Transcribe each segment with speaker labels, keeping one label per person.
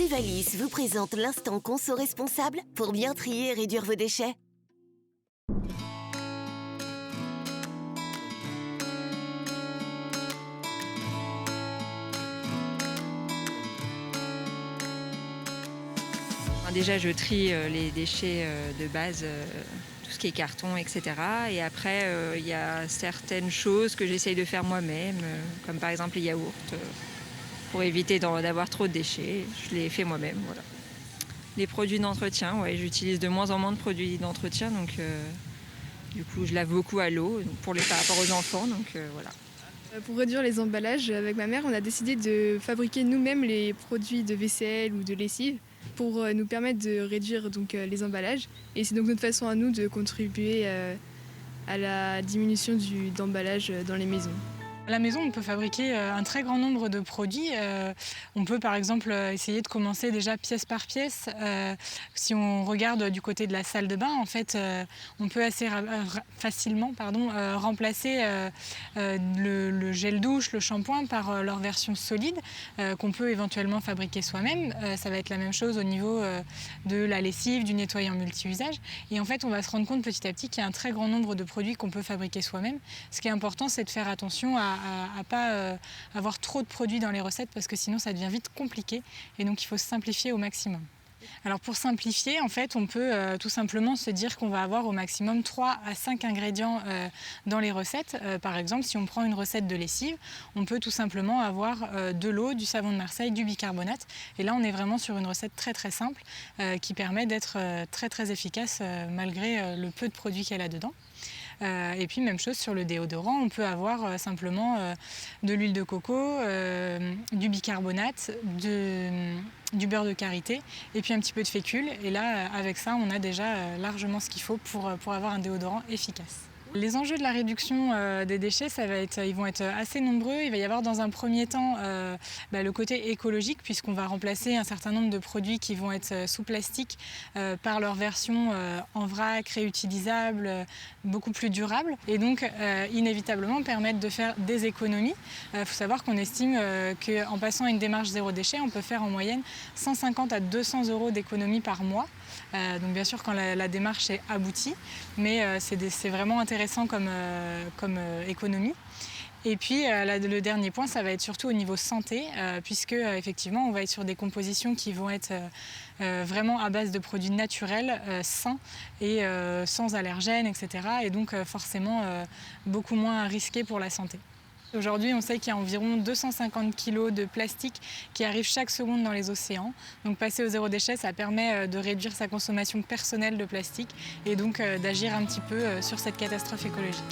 Speaker 1: Trivalis vous présente l'instant conso responsable pour bien trier et réduire vos déchets.
Speaker 2: Déjà, je trie les déchets de base, tout ce qui est carton, etc. Et après, il y a certaines choses que j'essaye de faire moi-même, comme par exemple les yaourts, pour éviter d'avoir trop de déchets. Je les fais moi-même, voilà. Les produits d'entretien, ouais, j'utilise de moins en moins de produits d'entretien, donc du coup, je lave beaucoup à l'eau par rapport aux enfants, donc voilà.
Speaker 3: Pour réduire les emballages, avec ma mère, on a décidé de fabriquer nous-mêmes les produits de vaisselle ou de lessive pour nous permettre de réduire les emballages. Et c'est donc notre façon à nous de contribuer à la diminution d'emballage dans les maisons.
Speaker 4: À la maison, on peut fabriquer un très grand nombre de produits. On peut par exemple essayer de commencer déjà pièce par pièce. Si on regarde du côté de la salle de bain, en fait, on peut assez facilement remplacer le gel douche, le shampoing par leur version solide qu'on peut éventuellement fabriquer soi-même. Ça va être la même chose au niveau de la lessive, du nettoyant multi-usage. Et en fait, on va se rendre compte petit à petit qu'il y a un très grand nombre de produits qu'on peut fabriquer soi-même. Ce qui est important, c'est de faire attention à pas avoir trop de produits dans les recettes parce que sinon ça devient vite compliqué et donc il faut simplifier au maximum. Alors pour simplifier, en fait, on peut tout simplement se dire qu'on va avoir au maximum 3 à 5 ingrédients dans les recettes. Par exemple, si on prend une recette de lessive, on peut tout simplement avoir de l'eau, du savon de Marseille, du bicarbonate. Et là, on est vraiment sur une recette très très simple qui permet d'être très très efficace malgré le peu de produits qu'elle a dedans. Et puis même chose sur le déodorant, on peut avoir simplement de l'huile de coco, du bicarbonate, du beurre de karité et puis un petit peu de fécule. Et là, avec ça, on a déjà largement ce qu'il faut pour avoir un déodorant efficace. Les enjeux de la réduction des déchets, ils vont être assez nombreux. Il va y avoir dans un premier temps le côté écologique puisqu'on va remplacer un certain nombre de produits qui vont être sous plastique par leur version en vrac, réutilisable, beaucoup plus durable et donc inévitablement permettre de faire des économies. Il faut savoir qu'on estime qu'en passant à une démarche zéro déchet, on peut faire en moyenne 150 à 200 euros d'économie par mois. Donc bien sûr quand la démarche est aboutie, mais c'est vraiment intéressant comme économie. Et puis le dernier point, ça va être surtout au niveau santé, puisque effectivement on va être sur des compositions qui vont être vraiment à base de produits naturels, sains et sans allergènes, etc. Et donc forcément beaucoup moins risqués pour la santé. Aujourd'hui, on sait qu'il y a environ 250 kg de plastique qui arrivent chaque seconde dans les océans. Donc passer au zéro déchet, ça permet de réduire sa consommation personnelle de plastique et donc d'agir un petit peu sur cette catastrophe écologique.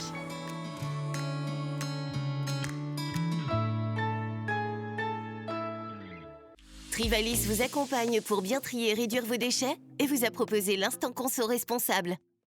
Speaker 1: Trivalis vous accompagne pour bien trier et réduire vos déchets et vous a proposé l'instant conso responsable.